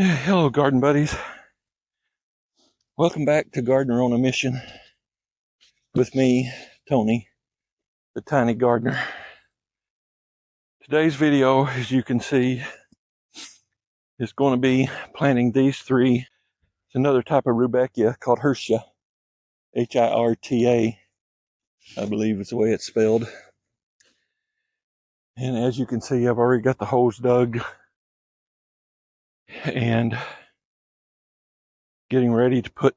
Hello, garden buddies. Welcome back to Gardener on a Mission with me, Tony, the tiny gardener. Today's video, as you can see, is going to be planting these three. It's another type of Rudbeckia called Hirta, Hirta, I believe is the way it's spelled. And as you can see, I've already got the holes dug and getting ready to put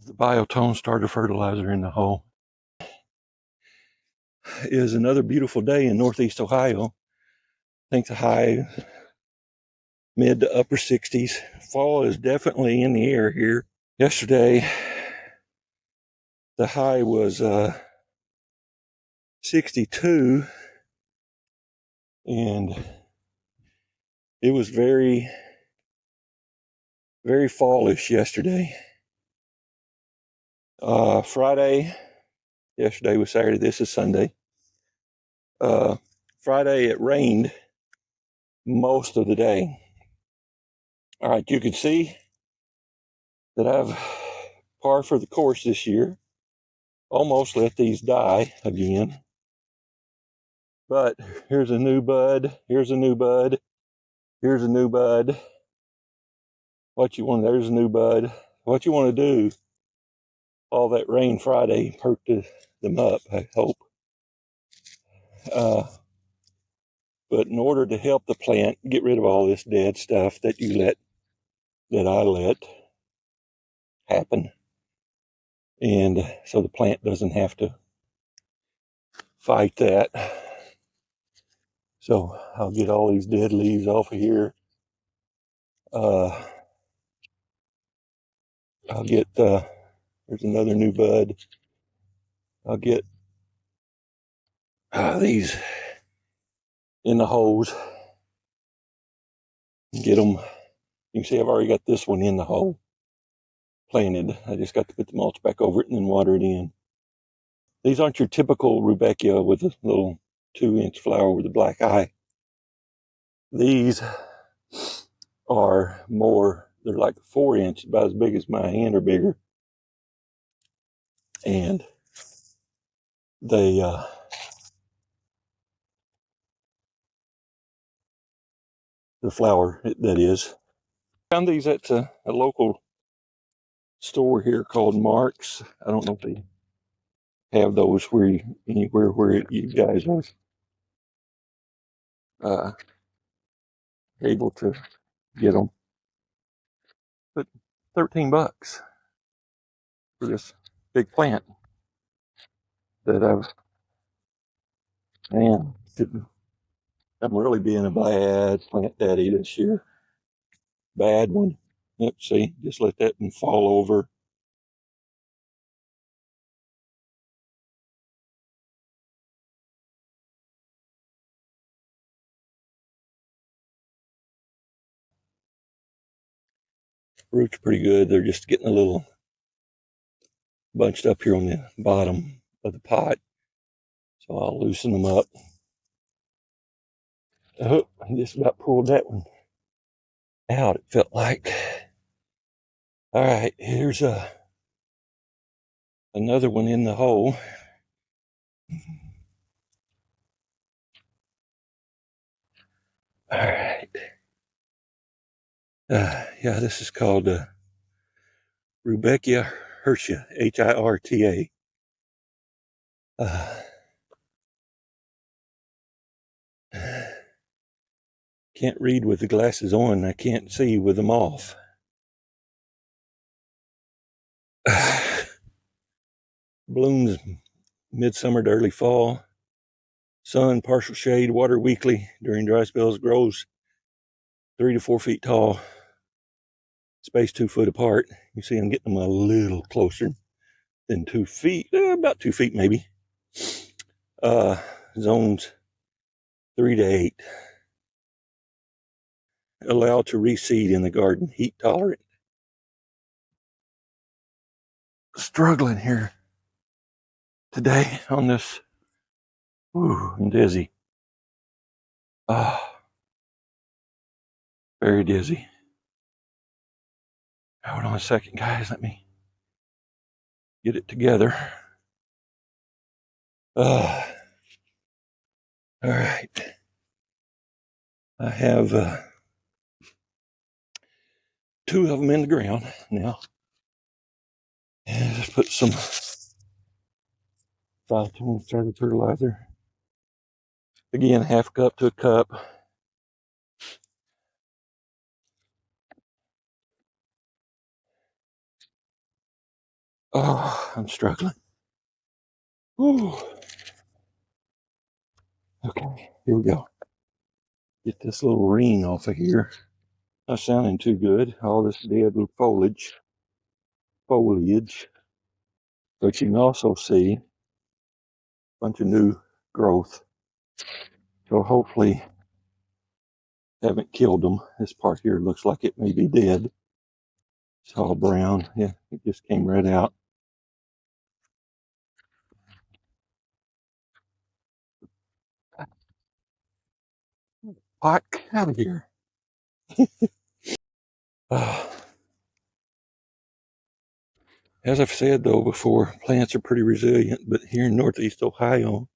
the biotone starter fertilizer in the hole. It is another beautiful day in Northeast Ohio. I think the high mid to upper 60s. Fall is definitely in the air here. Yesterday, the high was 62, and it was very, very fallish yesterday. Friday, yesterday was Saturday, this is Sunday. Friday, it rained most of the day. All right, you can see that I've par for the course this year. Almost let these die again. But here's a new bud, here's a new bud, here's a new bud. There's a new bud. What you want to do, all that rain Friday perked them up, I hope. But in order to help the plant get rid of all this dead stuff that I let happen, and so the plant doesn't have to fight that. So I'll get all these dead leaves off of here. I'll get, there's another new bud. I'll get these in the hose. Get them. You can see I've already got this one in the hole planted. I just got to put the mulch back over it and then water it in. These aren't your typical Rudbeckia with a little 2-inch flower with a black eye. These are more, they're like 4-inch, about as big as my hand or bigger. And they, the flower, that is. Found these at a local store here called Mark's. I don't know if they have those anywhere where you guys are able to get them. But $13 for this big plant that I'm really being a bad plant daddy this year. Bad one. Yep, see, just let that one fall over. Roots are pretty good. They're just getting a little bunched up here on the bottom of the pot. So I'll loosen them up. Oh, I just about pulled that one out, it felt like. All right, here's another one in the hole. All right. Yeah, this is called Rudbeckia Hirta, Hirta. Can't read with the glasses on. I can't see with them off. Blooms midsummer to early fall. Sun, partial shade, water weekly during dry spells. Grows 3 to 4 feet tall. Spaced 2 foot apart. You see I'm getting them a little closer than 2 feet. About 2 feet maybe. Zones 3 to 8. Allowed to reseed in the garden. Heat tolerant. Struggling here today on this. Ooh, I'm dizzy. Very dizzy. Hold on a second, guys. Let me get it together. All right. I have 2 of them in the ground now. And just put some 5-tone starter fertilizer. Again, half cup to a cup. Oh, I'm struggling. Ooh. Okay, here we go. Get this little ring off of here. Not sounding too good. All this dead foliage. But you can also see a bunch of new growth. So hopefully haven't killed them. This part here looks like it may be dead. It's all brown. Yeah, it just came right out. Pot, get out of here. As I've said though before, plants are pretty resilient, but here in Northeast Ohio,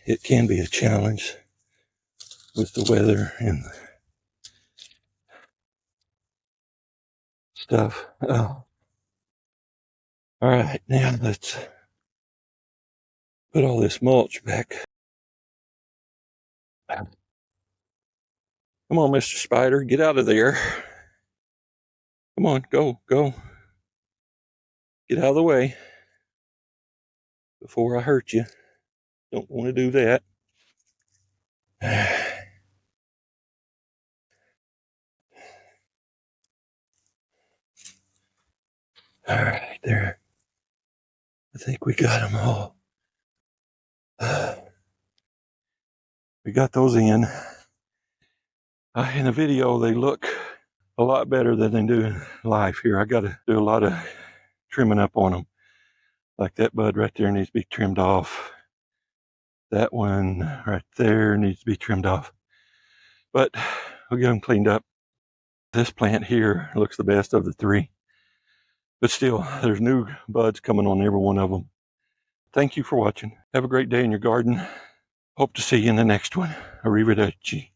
it can be a challenge with the weather and stuff. All right, now let's put all this mulch back. Come on, Mr. Spider, get out of there. Come on, go. Get out of the way before I hurt you. Don't want to do that. All right, there. I think we got them all. We got those in. In the video, they look a lot better than they do in life here. I got to do a lot of trimming up on them. Like that bud right there needs to be trimmed off. That one right there needs to be trimmed off. But we'll get them cleaned up. This plant here looks the best of the 3. But still, there's new buds coming on every one of them. Thank you for watching. Have a great day in your garden. Hope to see you in the next one. Arrivederci.